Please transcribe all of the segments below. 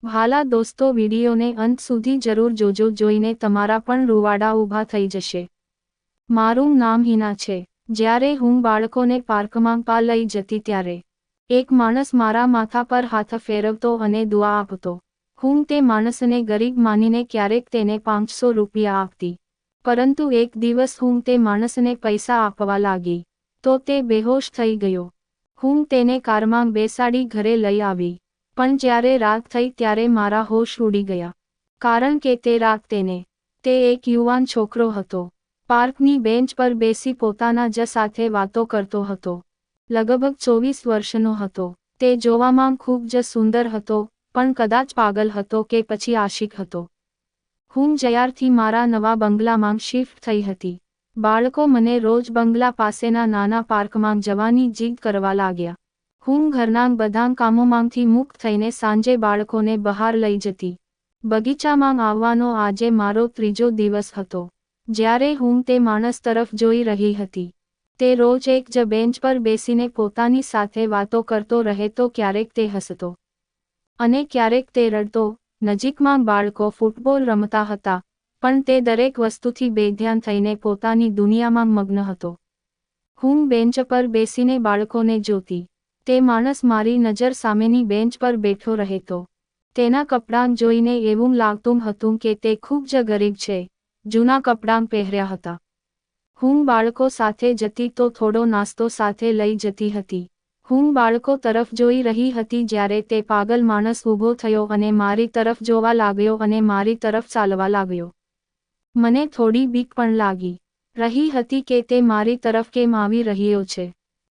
વહાલા દોસ્તો, વિડીયોને અંત સુધી જરૂર જોજો, જોઈને તમારા પણ રૂવાડા ઊભા થઈ જશે। મારું નામ હિના છે। જ્યારે હું બાળકોને પાર્કમાં લઈ જતી ત્યારે એક માણસ મારા માથા પર હાથ ફેરવતો અને દુઆ આપતો। હું તે માણસને ગરીબ માનીને ક્યારેક તેને 500 રૂપિયા આપતી, પરંતુ એક દિવસ હું તે માણસને પૈસા આપવા લાગી તો તે બેહોશ થઈ ગયો। હું તેને કારમાં બેસાડી ઘરે લઈ આવી, પણ જ્યારે રાત થઈ ત્યારે મારા હોશ ઉડી ગયા, કારણ કે તે રાત તે એક યુવાન છોકરો હતો, પાર્કની બેન્ચ પર બેસી પોતાના જ સાથે વાતો કરતો હતો। લગભગ 24 વર્ષનો હતો। તે જોવામાં ખૂબ જ સુંદર હતો, પણ કદાચ પાગલ હતો કે પછી આશિક હતો। હું જ્યારથી મારા નવા બંગલામાં શિફ્ટ થઈ હતી, બાળકો મને રોજ બંગલા પાસેના નાના પાર્કમાં જવાની જીદ કરવા લાગ્યા। હું ઘરના બધા કામોમાંથી મુક્ત થઈને સાંજે બાળકોને બહાર લઈ જતી। બગીચામાં આવવાનો આજે મારો ત્રીજો દિવસ હતો। જ્યારે હું તે માણસ તરફ જોઈ રહી હતી, તે રોજ એક જ બેન્ચ પર બેસીને પોતાની સાથે વાતો કરતો રહેતો, ક્યારેક તે હસતો અને ક્યારેક તે રડતો। નજીકમાં બાળકો ફૂટબોલ રમતા હતા, પણ તે દરેક વસ્તુથી બેધ્યાન થઈને પોતાની દુનિયામાં મગ્ન હતો। હું બેન્ચ પર બેસીને બાળકોને જોતી, તે માણસ મારી નજર સામેની બેન્ચ પર બેઠો રહેતો। તેના કપડાં જોઈને એવું લાગતું હતું કે તે ખૂબ જ ગરીબ છે, જૂના કપડાં પહેર્યા હતા। હું બાળકો સાથે જતી તો થોડો નાસ્તો સાથે લઈ જતી હતી। હું બાળકો તરફ જોઈ રહી હતી જ્યારે તે પાગલ માણસ ઊભો થયો અને મારી તરફ જોવા લાગ્યો અને મારી તરફ ચાલવા લાગ્યો। મને થોડી બીક પણ લાગી રહી હતી કે તે મારી તરફ કેમ આવી રહ્યો છે।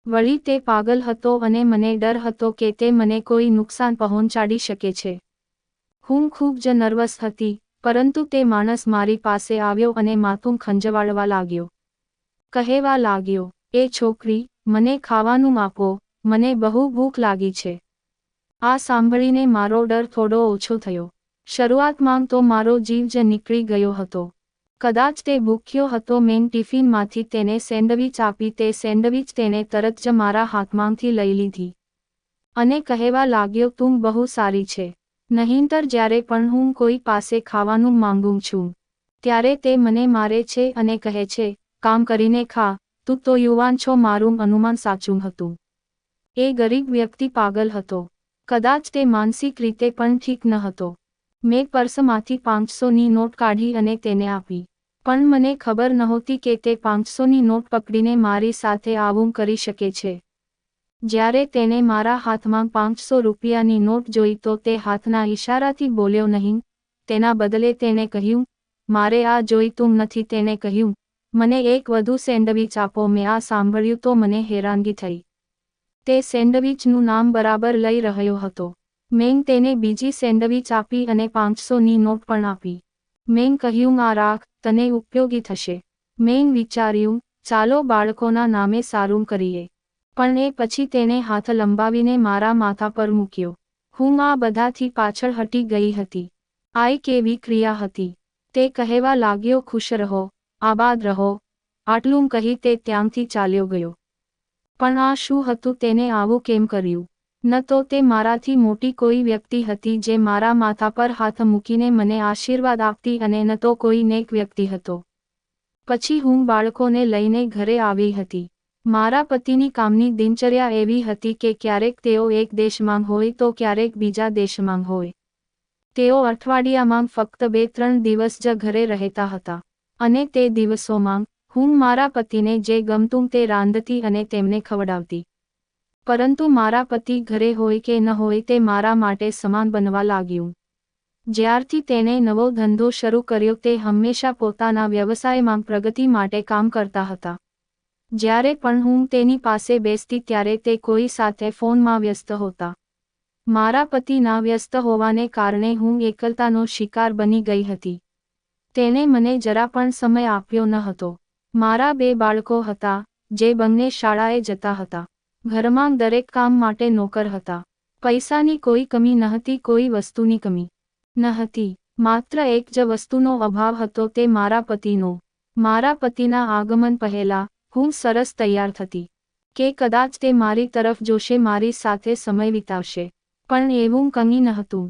વળી તે પાગલ હતો અને મને ડર હતો કે તે મને કોઈ નુકસાન પહોંચાડી શકે છે। હું ખૂબ જ નર્વસ હતી, પરંતુ તે માણસ મારી પાસે આવ્યો અને માથું ખંજવાળવા લાગ્યો। કહેવા લાગ્યો, "એ છોકરી, મને ખાવાનું આપો, મને બહુ ભૂખ લાગી છે।" આ સાંભળીને મારો ડર થોડો ઓછો થયો। શરૂઆતમાં તો મારો જીવ જ નીકળી ગયો હતો। કદાચ તે ભૂખ્યો હતો। મેં ટિફિનમાંથી તેને સેન્ડવિચ આપી। તે સેન્ડવિચ તેણે તરત જ મારા હાથમાંથી લઈ લીધી અને કહેવા લાગ્યો, "તું બહુ સારી છે, નહીંતર જ્યારે પણ હું કોઈ પાસે ખાવાનું માંગું છું, ત્યારે તે મને મારે છે અને કહે છે, 'કામ કરીને ખા, તું તો યુવાન છો.'" મારું અનુમાન સાચું હતું। એ ગરીબ વ્યક્તિ પાગલ હતો, કદાચ તે માનસિક રીતે પણ ઠીક ન હતો। મેં પર્સમાંથી 500ની નોટ કાઢી અને તેને આપી, પણ મને ખબર નહોતી કે તે 500ની નોટ પકડીને મારી સાથે આવું કરી શકે છે। જ્યારે તેણે મારા હાથમાં 500 રૂપિયાની નોટ જોઈ તો તે હાથના ઈશારાથી બોલ્યો નહીં, તેના બદલે તેણે કહ્યું, "મારે આ જોઈતું નથી." તેણે કહ્યું, "મને એક વધુ સેન્ડવિચ આપો." મેં આ સાંભળ્યું તો મને હેરાનગી થઈ। તે સેન્ડવિચનું નામ બરાબર લઈ રહ્યો હતો। મેં તેને બીજી સેન્ડવિચ આપી અને 500ની નોટ પણ આપી। મેં કહ્યું, "આ રાખ, તને ઉપયોગી થશે." મેં વિચાર્યું, ચાલો બાળકોના નામે સારું કરીએ, પણ એ પછી તેણે હાથ લંબાવીને મારા માથા પર મૂક્યો। હું આ બધાથી પાછળ હટી ગઈ હતી। આ કેવી ક્રિયા હતી? તે કહેવા લાગ્યો, "ખુશ રહો, આબાદ રહો." આટલું કહી તે ત્યાંથી ચાલ્યો ગયો। પણ આ શું હતું? તેને આવું કેમ કર્યું? ન તો તે મારાથી મોટી કોઈ વ્યક્તિ હતી જે મારા માથા પર હાથ મૂકીને મને આશીર્વાદ આપતી, અને ન તો કોઈ નેક વ્યક્તિ હતો। પછી હું બાળકોને લઈને ઘરે આવી હતી। મારા પતિની કામની દિનચર્યા એવી હતી કે ક્યારેક તેઓ એક દેશમાં હોય તો ક્યારેક બીજા દેશમાં હોય। તેઓ અઠવાડિયામાં ફક્ત 2-3 દિવસ જ ઘરે રહેતા હતા, અને તે દિવસોમાં હું મારા પતિને જે ગમતું તે રાંધતી અને તેમને ખવડાવતી। પરંતુ મારા પતિ ઘરે હોય કે ન હોય તે મારા માટે સમાન બનવા લાગ્યું। જ્યારથી તેણે નવો ધંધો શરૂ કર્યો તે હંમેશા પોતાના વ્યવસાયમાં પ્રગતિ માટે કામ કરતા હતા। જ્યારે પણ હું તેની પાસે બેસતી ત્યારે તે કોઈ સાથે ફોનમાં વ્યસ્ત હોતા। મારા પતિના વ્યસ્ત હોવાને કારણે હું એકલતાનો શિકાર બની ગઈ હતી। તેણે મને જરા પણ સમય આપ્યો ન હતો। મારા 2 બાળકો હતા, જે બંને શાળાએ જતા હતા। ઘરમાં દરેક કામ માટે નોકર હતા। પૈસાની કોઈ કમી નહોતી, કોઈ વસ્તુની કમી નહોતી। માત્ર એક જ વસ્તુનો અભાવ હતો, તે મારા પતિનો। મારા પતિના આગમન પહેલા હું સરસ તૈયાર થતી કે કદાચ તે મારી તરફ જોશે, મારી સાથે સમય વિતાવશે, પણ એવું કંઈ નહોતું।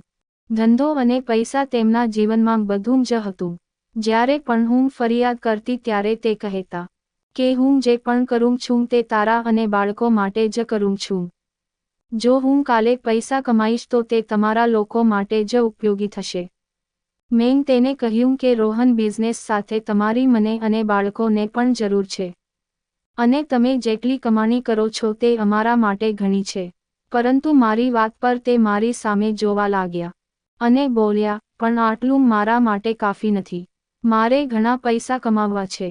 ધંધો અને પૈસા તેમના જીવનમાં બધું જ હતું. જ્યારે પણ હું ફરિયાદ કરતી ત્યારે તે કહેતા કે હું જે પણ કરું છું તે તારા અને બાળકો માટે જ કરું છું. જો હું કાલે પૈસા કમાઈશ તો તે તમારા લોકો માટે જ ઉપયોગી થશે. મેં તેને કહ્યું કે રોહન, બિઝનેસ સાથે તમારી મને અને બાળકોને પણ જરૂર છે. અને તમે જેટલી કમાણી કરો છો તે અમારા માટે ઘણી છે. પરંતુ મારી વાત પર તે મારી સામે જોવા લાગ્યા અને બોલ્યા, પણ આટલું મારા માટે કાફી નથી. મારે ઘણા પૈસા કમાવવા છે.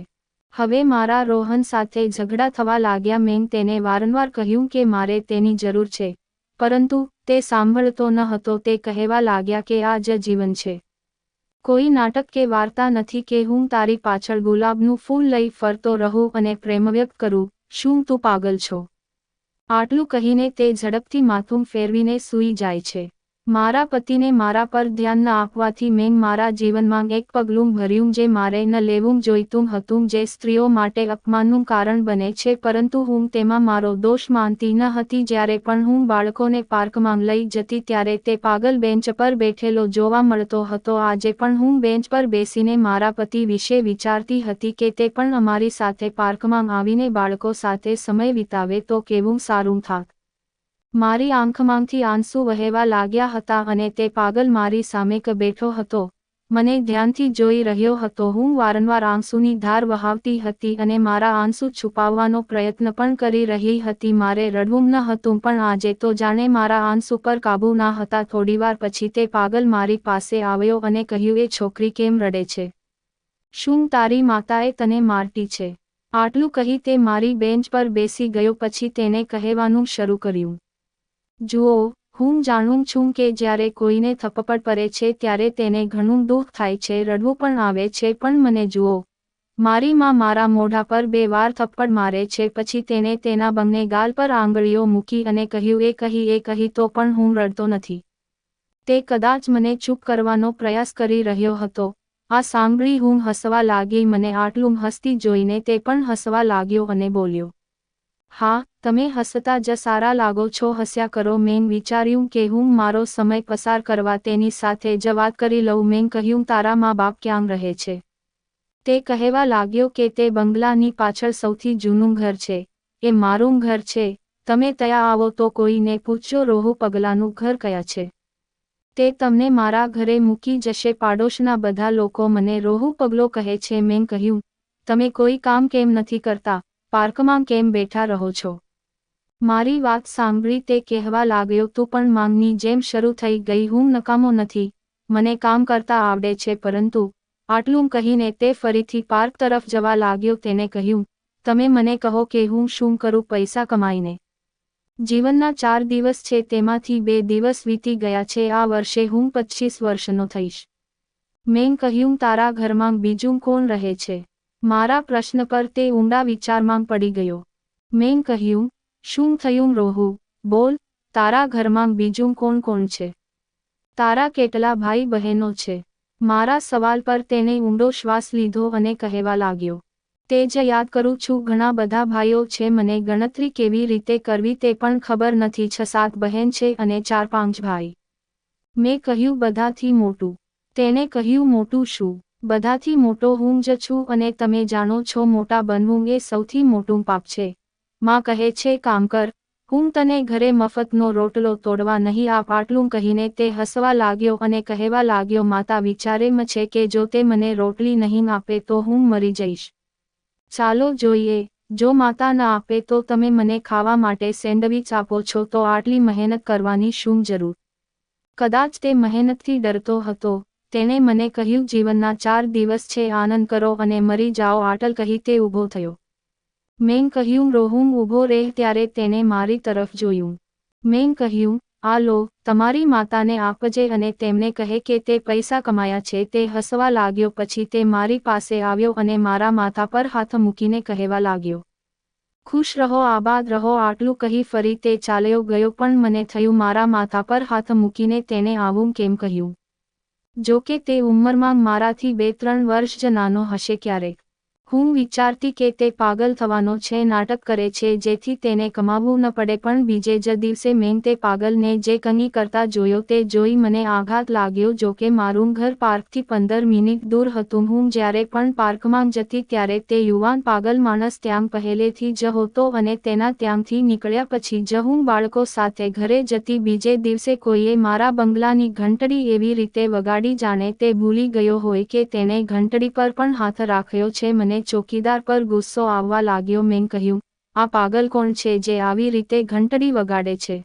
હવે મારા રોહન સાથે ઝઘડા થવા લાગ્યા. મેં તેને વારંવાર કહ્યું કે મારે તેની જરૂર છે, પરંતુ તે સાંભળતો ન હતો. તે કહેવા લાગ્યા કે આ જ જીવન છે. કોઈ નાટક કે વાર્તા નથી કે હું તારી પાછળ ગુલાબનું ફૂલ લઈ ફરતો રહું અને પ્રેમ વ્યક્ત કરું. શું તું પાગલ છો? આટલું કહીને તે ઝડપથી માથું ફેરવીને સૂઈ જાય છે. મારા પતિને મારા પર ધ્યાન ન આપવાથી મેં મારા જીવનમાં એક પગલું ભર્યું જે મારે ન લેવું જોઈતું હતું, જે સ્ત્રીઓ માટે અપમાનનું કારણ બને છે, પરંતુ હું તેમાં મારો દોષ માનતી ન હતી. જ્યારે પણ હું બાળકોને પાર્કમાં લઈ જતી ત્યારે તે પાગલ બેન્ચ પર બેઠેલો જોવા મળતો હતો. આજે પણ હું બેન્ચ પર બેસીને મારા પતિ વિશે વિચારતી હતી કે તે પણ અમારી સાથે પાર્કમાં આવીને બાળકો સાથે સમય વિતાવે તો કેવું સારું થાત. મારી આંખમાંથી આંસુ વહેવા લાગ્યા હતા અને તે પાગલ મારી સામે બેઠો હતો, મને ધ્યાનથી જોઈ રહ્યો હતો. હું વારંવાર આંસુની ધાર વહાવતી હતી અને મારા આંસુ છુપાવવાનો પ્રયત્ન પણ કરી રહી હતી. મારે રડવું ન હતું, પણ આજે તો જાણે મારા આંસુ પર કાબૂ ના હતા. થોડીવાર પછી તે પાગલ મારી પાસે આવ્યો અને કહ્યું, એ છોકરી કેમ રડે છે? શું તારી માતાએ તને મારતી છે? આટલું કહી તે મારી બેન્ચ પર બેસી ગયો. પછી તેને કહેવાનું શરૂ કર્યું, જુઓ, હું જાણું છું કે જ્યારે કોઈને થપ્પડ પડે છે ત્યારે તેને ઘણું દુઃખ થાય છે, રડવું પણ આવે છે, પણ મને જુઓ, મારી માં મારા મોઢા પર 2 વાર થપ્પડ મારે છે. પછી તેણે તેના બંને ગાલ પર આંગળીઓ મૂકી અને કહ્યું, એ કહી તો પણ હું રડતો નથી. તે કદાચ મને ચૂપ કરવાનો પ્રયાસ કરી રહ્યો હતો. આ સાંભળી હું હસવા લાગી. મને આટલું હસતી જોઈને તે પણ હસવા લાગ્યો અને બોલ્યો, હા, તમે હસતા જ સારા લાગો છો, હસ્યા કરો. મેં વિચાર્યું કે હું મારો સમય પસાર કરવા તેની સાથે જ વાત કરી લઉં. મેં કહ્યું, તારા મા-બાપ ક્યાં રહે છે? તે કહેવા લાગ્યો કે તે બંગલાની પાછળ સૌથી જૂનું ઘર છે. એ મારું ઘર છે. તમે ત્યાં આવો તો કોઈને પૂછજો રોહુ પગલાનું ઘર કયા છે. તે તમને મારા ઘરે મૂકી જશે. પાડોશના બધા લોકો મને રોહુ પગલો કહે છે. મેં કહ્યું, તમે કોઈ કામ કેમ નથી કરતા? પાર્કમાં કેમ બેઠા રહો છો? મારી વાત સાંભળી તે કહેવા લાગ્યો, તું પણ માંગની જેમ શરૂ થઈ ગઈ. હું નકામો નથી, મને કામ કરતા આવડે છે. પરંતુ આટલું કહીને તે ફરીથી પાર્ક તરફ જવા લાગ્યો. તેને કહ્યું, તમે મને કહો કે હું શું કરું પૈસા કમાઈને? જીવનના 4 દિવસ છે, તેમાંથી 2 દિવસ વીતી ગયા છે. આ વર્ષે હું 25 વર્ષનો થઈશ. મેં કહ્યું, તારા ઘરમાં બીજું કોણ રહે છે? મારા પ્રશ્ન પર તે ઊંડા વિચારમાં પડી ગયો. મેં કહ્યું, શું થયું રોહુ? બોલ, તારા ઘરમાં બીજું કોણ છે? તારા કેટલા ભાઈ બહેનો છે? મારા સવાલ પર તેણે ઊંડો શ્વાસ લીધો અને કહેવા લાગ્યો, તે જ યાદ કરું છું, ઘણા બધા ભાઈઓ છે. મને ગણતરી કેવી રીતે કરવી તે પણ ખબર નથી. 6-7 બહેન છે અને 4-5 ભાઈ. મેં કહ્યું, બધાથી મોટું? તેણે કહ્યું, મોટું શું? બધાથી મોટો હું જ છું અને તમે જાણો છો મોટા બનવું એ સૌથી મોટું પાપ છે. માં કહે છે કામ કર, હું તને ઘરે મફતનો રોટલો તોડવા નહીં આપ. આટલું કહીને તે હસવા લાગ્યો અને કહેવા લાગ્યો, માતા વિચારેમ છે કે જો તે મને રોટલી નહીં આપે તો હું મરી જઈશ. ચાલો જોઈએ, જો માતા ન આપે તો તમે મને ખાવા માટે સેન્ડવિચ આપો છો, તો આટલી મહેનત કરવાની શું જરૂર? કદાચ તે મહેનતથી ડરતો હતો. તેણે મને કહ્યું, જીવનના 4 દિવસ છે, આનંદ કરો અને મરી જાઓ. આટલ કહી તે ઊભો થયો. મેં કહ્યું, રોહુ ઊભો રહે. ત્યારે તેણે મારી તરફ જોયું. મેં કહ્યું, આ લો, તમારી માતાને આપજે અને તેમને કહે કે તે પૈસા કમાયા છે. તે હસવા લાગ્યો. પછી તે મારી પાસે આવ્યો અને મારા માથા પર હાથ મૂકીને કહેવા લાગ્યો, ખુશ રહો, આબાદ રહો. આટલું કહી ફરી તે ચાલ્યો ગયો. પણ મને થયું, મારા માથા પર હાથ મૂકીને તેને આવું કેમ કહ્યું? જો કે તે ઉંમરમાં મારાથી 2-3 વર્ષ જ નાનો હશે. ક્યારેક હું વિચારતી કે તે પાગલ થવાનો છે, નાટક કરે છે જેથી તેને કમાવવું ન પડે, પણ બીજે જ દિવસે મેં તે પાગલને જે કંઈ કરતા જોયો તે જોઈ મને આઘાત લાગ્યો. જોકે મારું ઘર પાર્કથી 15 મિનિટ દૂર હતું. હું જ્યારે પણ પાર્કમાં જતી ત્યારે તે યુવાન પાગલ માણસ ત્યાં પહેલેથી જ હતો અને તેના ત્યાંથી નીકળ્યા પછી જ હું બાળકો સાથે ઘરે જતી. બીજે દિવસે કોઈએ મારા બંગલાની ઘંટડી એવી રીતે વગાડી જાણે તે ભૂલી ગયો હોય કે તેણે ઘંટડી પર પણ હાથ રાખ્યો છે. મને ચોકીદાર પર ગુસ્સો આવવા લાગ્યો. મેં કહ્યું, આ પાગલ કોણ છે જે આવી રીતે ઘંટડી વગાડે છે?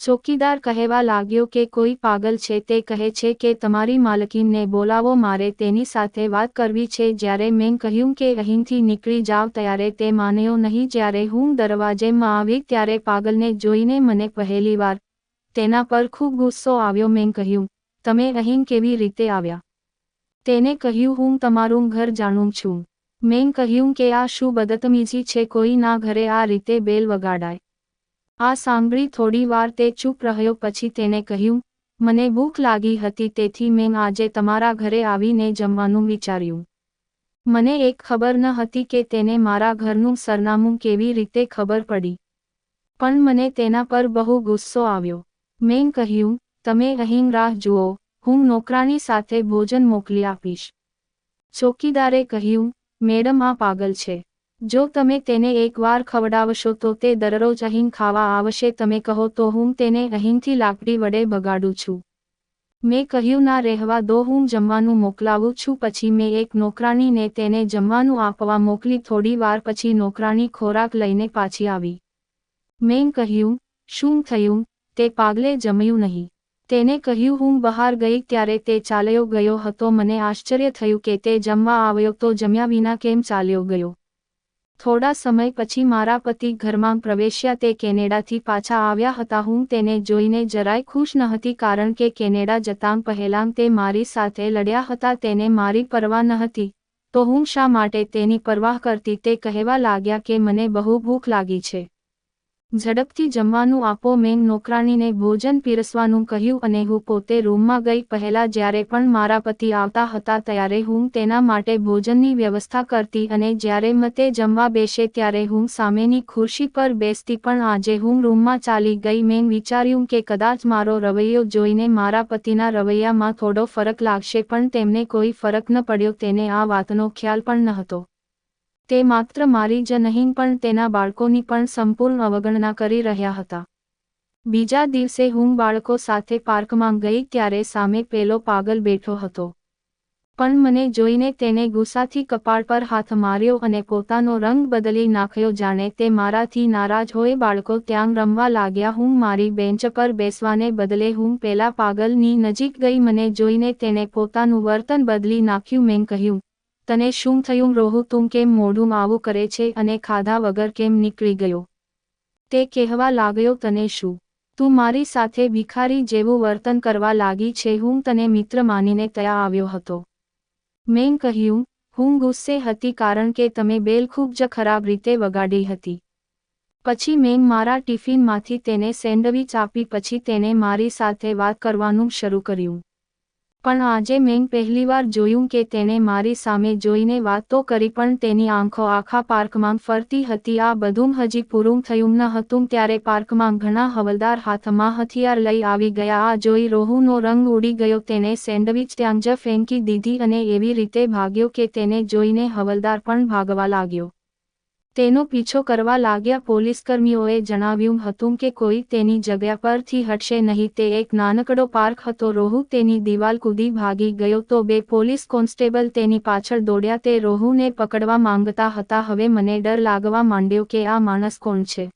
ચોકીદાર કહેવા લાગ્યો કે કોઈ પાગલ છે, તે કહે છે કે તમારી માલકીનને બોલાવો, મારે તેની સાથે વાત કરવી છે. જ્યારે મેં કહ્યું કે અહીંથી નીકળી જાવ ત્યારે તે માન્યો નહીં. જ્યારે હું દરવાજેમાં આવી ત્યારે પાગલને જોઈને મને પહેલીવાર તેના પર ખૂબ ગુસ્સો આવ્યો. મેં કહ્યું, તમે અહીં કેવી રીતે આવ્યા? તેને કહ્યું, હું તમારું ઘર જાણું છું. મેં કહ્યું કે આ શું બદતમીજી છે, કોઈના ઘરે આ રીતે બેલ વગાડાય? આ સાંભળી થોડી વાર તે ચૂપ રહ્યો. પછી તેને કહ્યું, મને ભૂખ લાગી હતી તેથી મેં આજે તમારા ઘરે આવીને જમવાનું વિચાર્યું. મને એક ખબર ન હતી કે તેને મારા ઘરનું સરનામું કેવી રીતે ખબર પડી, પણ મને તેના પર બહુ ગુસ્સો આવ્યો. મેં કહ્યું, તમે અહીં રાહ જુઓ, હું નોકરાણી સાથે ભોજન મોકલી આપીશ. ચોકીદારે કહ્યું, મેડમ આ પાગલ છે. જો તમે તેને એકવાર ખવડાવશો તો તે દરરોજ અહીં ખાવા આવશે. તમે કહો તો હું તેને અહીંથી લાકડી વડે ભગાડું છું. મેં કહ્યું, ના રહેવા દો, હું જમવાનું મોકલાવું છું. પછી મેં એક નોકરાણીને તેને જમવાનું આપવા મોકલી. થોડી વાર પછી નોકરાણી ખોરાક લઈને પાછી આવી. મેં કહ્યું, શું થયું? તે પાગલે જમ્યું નહીં. તેને કહ્યું, હું બહાર ગઈ ત્યારે તે ચાલ્યો ગયો હતો. મને આશ્ચર્ય થયું કે તે જમવા આવ્યો તો જમ્યા વિના કેમ ચાલ્યો ગયો. થોડા સમય પછી મારા પતિ ઘરમાં પ્રવેશ્યા. તે કેનેડાથી પાછા આવ્યા હતા. હું તેને જોઈને જરાય ખુશ ન હતી, કારણ કે કેનેડા જતાં પહેલાં તે મારી સાથે લડ્યા હતા. તેને મારી પરવા ન હતી, તો હું શા માટે તેની પરવાહ કરતી? તે કહેવા લાગ્યા કે મને બહુ ભૂખ લાગી છે, ઝડપથી જમવાનું આપો. મેં નોકરાણીને ભોજન પીરસવાનું કહ્યું અને હું પોતે રૂમમાં ગઈ. પહેલા જ્યારે પણ મારા પતિ આવતા હતા ત્યારે હું તેના માટે ભોજનની વ્યવસ્થા કરતી અને જ્યારે મતે જમવા બેસે ત્યારે હું સામેની ખુરશી પર બેસતી. પણ આજે હું રૂમમાં ચાલી ગઈ. મેં વિચાર્યું કે કદાચ મારો રવૈયો જોઈને મારા પતિના રવૈયામાં થોડો ફરક લાગશે, પણ તેમને કોઈ ફરક ન પડ્યો. તેને આ વાતનો ખ્યાલ પણ ન હતો. તે માત્ર મારી જ નહીં પણ તેના બાળકોની પણ સંપૂર્ણ અવગણના કરી રહ્યા હતા. બીજા દિવસે હું બાળકો સાથે પાર્કમાં ગઈ ત્યારે સામે પેલો પાગલ બેઠો હતો. પણ મને જોઈને તેને ગુસ્સાથી કપાળ પર હાથ માર્યો અને પોતાનો રંગ બદલી નાખ્યો, જાણે તે મારાથી નારાજ હોય. બાળકો ત્યાં રમવા લાગ્યા. હું મારી બેન્ચ પર બેસવાને બદલે હું પેલા પાગલની નજીક ગઈ. મને જોઈને તેણે પોતાનું વર્તન બદલી નાખ્યું. મેં કહ્યું, તને શું થયું રોહુ? તું કેમ મોઢું આવું કરે છે અને ખાધા વગર કેમ નીકળી ગયો? તે કહેવા લાગ્યો, તને શું? તું મારી સાથે ભિખારી જેવું વર્તન કરવા લાગી છે. હું તને મિત્ર માનીને ત્યાં આવ્યો હતો. મેં કહ્યું, હું ગુસ્સે હતી કારણ કે તમે બેલ ખૂબ જ ખરાબ રીતે વગાડી હતી. પછી મેં મારા ટિફિનમાંથી તેને સેન્ડવિચ આપી. પછી તેને મારી સાથે વાત કરવાનું શરૂ કર્યું. પણ આજે મેં પહેલીવાર જોયું કે તેણે મારી સામે જોઈને વાત તો કરી, પણ તેની આંખો આખા પાર્કમાં ફરતી હતી. આ બધું હજી પૂરું થયું ન હતું ત્યારે પાર્કમાં ઘણા હવલદાર હાથમાં હથિયાર લઈ આવી ગયા. આ જોઈ રોહુનો રંગ ઉડી ગયો. તેણે સેન્ડવિચ ત્યાં જ ફેંકી દીધી અને એવી રીતે ભાગ્યો કે તેને જોઈને હવલદાર પણ ભાગવા લાગ્યો. તેનો પીછો કરવા લાગ્યા. પોલીસકર્મીઓએ જણાવ્યું હતું કે કોઈ તેની જગ્યા પરથી હટશે નહીં. તે એક નાનકડો પાર્ક હતો. રોહુ તેની દિવાલ કૂદી ભાગી ગયો તો 2 પોલીસ કોન્સ્ટેબલ તેની પાછળ દોડ્યા. તે રોહુને પકડવા માંગતા હતા. હવે મને ડર લાગવા માંડ્યો કે આ માણસ કોણ છે.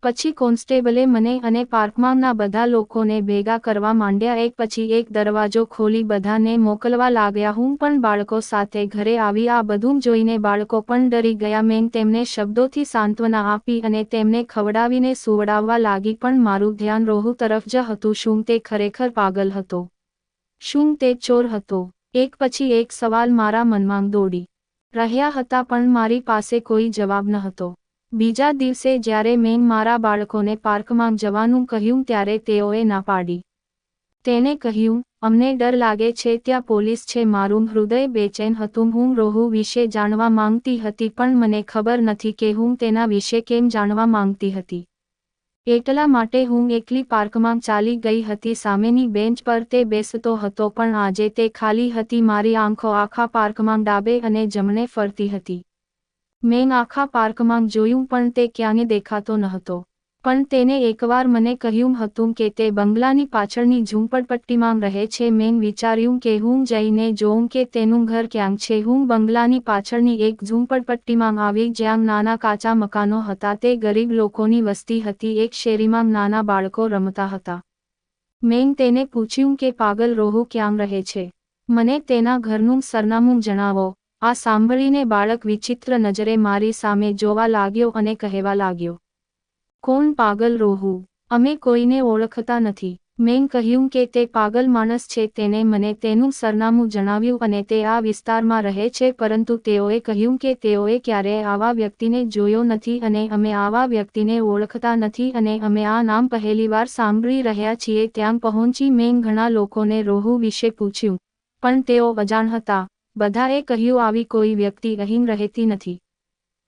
પછી કોન્સ્ટેબલે મને અને પાર્કમાંના બધા લોકોને ભેગા કરવા માંડ્યા. એક પછી એક દરવાજો ખોલી બધાને મોકલવા લાગ્યા. હું પણ બાળકો સાથે ઘરે આવી. આ બધું જોઈને બાળકો પણ ડરી ગયા. મેં તેમને શબ્દોથી સાંત્વના આપી અને તેમને ખવડાવીને સુવડાવવા લાગી, પણ મારું ધ્યાન રોહુ તરફ જ હતું. શું તે ખરેખર પાગલ હતો? શું તે ચોર હતો? એક પછી એક સવાલ મારા મનમાં દોડી રહ્યા હતા, પણ મારી પાસે કોઈ જવાબ ન હતો. બીજા દિવસે જ્યારે મેં મારા બાળકોને પાર્કમાં જવાનું કહ્યું ત્યારે તેઓએ ના પાડી. તેને કહ્યું, અમને ડર લાગે છે, ત્યાં પોલીસ છે. મારું હૃદય બેચેન હતું. હું રોહુ વિશે જાણવા માંગતી હતી, પણ મને ખબર નથી કે હું તેના વિશે કેમ જાણવા માંગતી હતી. એટલા માટે હું એકલી પાર્કમાં ચાલી ગઈ હતી. સામેની બેન્ચ પર તે બેસતો હતો, પણ આજે તે ખાલી હતી. મારી આંખો આખા પાર્કમાં ડાબે અને જમણે ફરતી હતી. મેં આખા પાર્કમાં જોયું, પણ તે ક્યાંય દેખાતો નહોતો. પણ તેને એકવાર મને કહ્યું હતું કે તે બંગલાની પાછળની ઝૂંપડપટ્ટીમાં રહે છે. મેં વિચાર્યું કે હું જઈને જોઉં કે તેનું ઘર ક્યાં છે. હું બંગલાની પાછળની એક ઝૂંપડપટ્ટીમાં આવી, જ્યાં નાના કાચા મકાનો હતા. તે ગરીબ લોકોની વસ્તી હતી. એક શેરીમાં નાના બાળકો રમતા હતા. મેં તેને પૂછ્યું કે પાગલ રોહુ ક્યાં રહે છે? મને તેના ઘરનું સરનામું જણાવો. આ સાંભળીને બાળક વિચિત્ર નજરે મારી સામે જોવા લાગ્યો અને કહેવા લાગ્યો, કોણ પાગલ રોહુ? અમે કોઈને ઓળખતા નથી. મેં કહ્યું કે તે પાગલ માણસ છે. તેને મને તેનું સરનામું જણાવ્યું અને તે આ વિસ્તારમાં રહે છે, પરંતુ તેઓએ કહ્યું કે તેઓએ ક્યારેય આવા વ્યક્તિને જોયો નથી અને અમે આવા વ્યક્તિને ઓળખતા નથી અને અમે આ નામ પહેલીવાર સાંભળી રહ્યા છીએ. ત્યાં પહોંચી મેં ઘણા લોકોને રોહુ વિશે પૂછ્યું, પણ તેઓ અજાણ હતા. બધાએ કહ્યું આવી કોઈ વ્યક્તિ અહીં રહેતી નથી.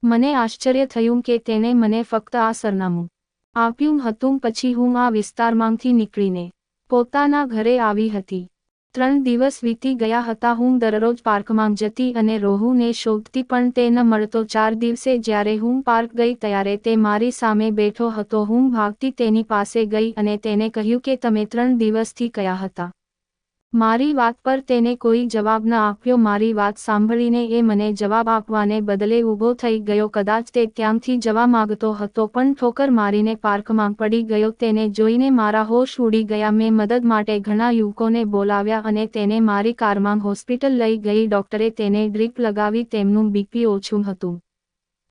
મને આશ્ચર્ય થયું કે તેણે મને ફક્ત આ સરનામું આપ્યું હતું. પછી હું આ વિસ્તારમાંથી નીકળીને પોતાના ઘરે આવી હતી. 3 દિવસ વીતી ગયા હતા. હું દરરોજ પાર્કમાં જતી અને રોહુને શોધતી, પણ તે ન મળતો. 4 દિવસે જ્યારે હું પાર્ક ગઈ ત્યારે તે મારી સામે બેઠો હતો. હું ભાગતી તેની પાસે ગઈ અને તેને કહ્યું કે તમે 3 દિવસથી ક્યાં હતા? મારી વાત પર તેને કોઈ જવાબ ન આપ્યો. મારી વાત સાંભળીને એ મને જવાબ આપવાને બદલે ઊભો થઈ ગયો. કદાચ તે ત્યાંથી જવા માંગતો હતો, પણ ઠોકર મારીને પાર્કમાં પડી ગયો. તેને જોઈને મારા હોશ ઉડી ગયા. મેં મદદ માટે ઘણા યુવકોને બોલાવ્યા અને તેને મારી કારમાં હોસ્પિટલ લઈ ગઈ. ડોક્ટરે તેને ડ્રીપ લગાવી. તેમનું બીપી ઓછું હતું.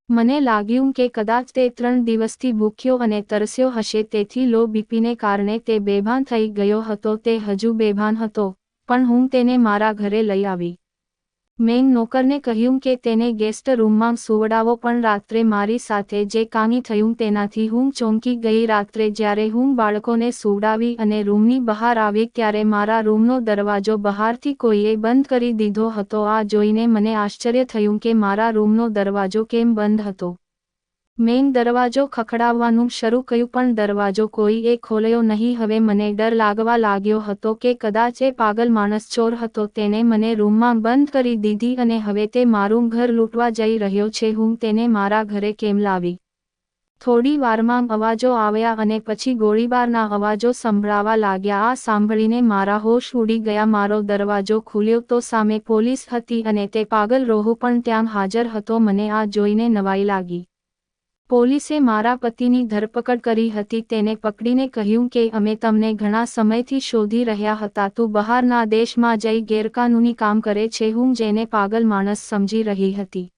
મને લાગ્યું કે કદાચ તે 3 દિવસથી ભૂખ્યો અને તરસ્યો હશે, તેથી લો બીપીને કારણે તે બેભાન થઈ ગયો હતો. તે હજુ બેભાન હતો, પણ હું તેને મારા ઘરે લઈ આવી. મેં નોકરને કહ્યું કે તેને ગેસ્ટ રૂમમાં સુવડાવો, પણ રાત્રે મારી સાથે જે કાંઈ થયું તેનાથી હું ચોંકી ગઈ. રાત્રે જ્યારે હું બાળકોને સુવડાવી અને રૂમની બહાર આવી, ત્યારે મારા રૂમનો દરવાજો બહારથી કોઈએ બંધ કરી દીધો હતો. આ જોઈને મને આશ્ચર્ય થયું કે મારા રૂમનો દરવાજો કેમ બંધ હતો. મેં દરવાજો ખખડાવવાનું શરૂ કર્યું, પણ દરવાજો કોઈએ ખોલ્યો નહીં. હવે મને ડર લાગવા લાગ્યો હતો કે કદાચ એ પાગલ માણસ ચોર હતો. તેણે મને રૂમમાં બંધ કરી દીધી અને હવે તે મારું ઘર લૂંટવા જઈ રહ્યો છે. હું તેને મારા ઘરે કેમ લાવી? થોડી વારમાં અવાજો આવ્યા અને પછી ગોળીબારના અવાજો સંભળાવા લાગ્યા. આ સાંભળીને મારા હોશ ઉડી ગયા. મારો દરવાજો ખુલ્યો તો સામે પોલીસ હતી અને તે પાગલ રોહુ પણ ત્યાં હાજર હતો. મને આ જોઈને નવાઈ લાગી. પોલીસે મારા પતિની ધરપકડ કરી હતી. તેને પકડીને કહ્યું કે અમે તમને ઘણા સમયથી શોધી રહ્યા હતા. તું બહારના દેશમાં જઈ ગેરકાનૂની કામ કરે છે. હું જેને પાગલ માણસ સમજી રહી હતી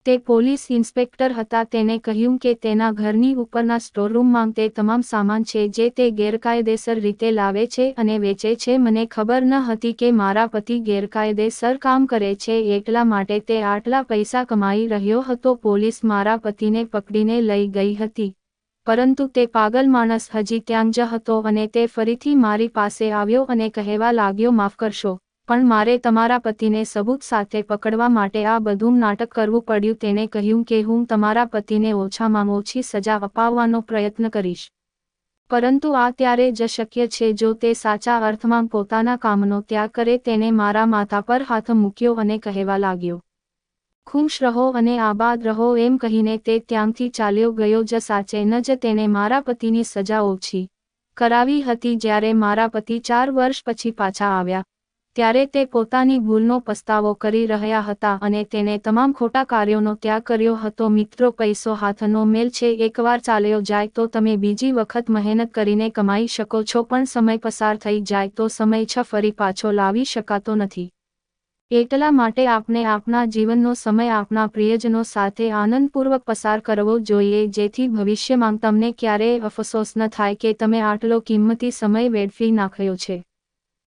તે પોલીસ ઇન્સ્પેક્ટર હતા. તેને કહ્યું કે તેના ઘરની ઉપરના સ્ટોરરૂમમાં તે તમામ સામાન છે જે તે ગેરકાયદેસર રીતે લાવે છે અને વેચે છે. મને ખબર ન હતી કે મારા પતિ ગેરકાયદેસર કામ કરે છે, એટલા માટે તે આટલા પૈસા કમાઈ રહ્યો હતો. પોલીસ મારા પતિને પકડીને લઈ ગઈ હતી, પરંતુ તે પાગલ માણસ હજી ત્યાં જ હતો અને તે ફરીથી મારી પાસે આવ્યો અને કહેવા લાગ્યો, માફ કરશો, પણ મારે તમારા પતિને સબૂત સાથે પકડવા માટે આ બધું નાટક કરવું પડ્યું. તેણે કહ્યું કે હું તમારા પતિને ઓછામાં ઓછી સજા અપાવવાનો પ્રયત્ન કરીશ, પરંતુ આ ત્યારે જ શક્ય છે જો તે સાચા અર્થમાં પોતાના કામનો ત્યાગ કરે. તેને મારા માથા પર હાથ મૂક્યો અને કહેવા લાગ્યો, ખુશ રહો અને આબાદ રહો. એમ કહીને તે ત્યાંથી ચાલ્યો ગયો. જ સાચે ન જ તેણે મારા પતિની સજા ઓછી કરાવી હતી. જ્યારે મારા પતિ 4 વર્ષ પછી પાછા આવ્યા ત્યારે તે પોતાની ભૂલનો પસ્તાવો કરી રહ્યા હતા અને તેણે તમામ ખોટા કાર્યોનો ત્યાગ કર્યો હતો. મિત્રો, પૈસો હાથનો મેલ છે. એકવાર ચાલ્યો જાય તો તમે બીજી વખત મહેનત કરીને કમાઈ શકો છો, પણ સમય પસાર થઈ જાય તો સમય ફરી પાછો લાવી શકાતો નથી. એટલા માટે આપણે આપણા જીવનનો સમય આપણા પ્રિયજનો સાથે આનંદપૂર્વક પસાર કરવો જોઈએ, જેથી ભવિષ્યમાં તમને ક્યારેય અફસોસ ન થાય કે તમે આટલો કિંમતી સમય વેડફી નાખ્યો છે.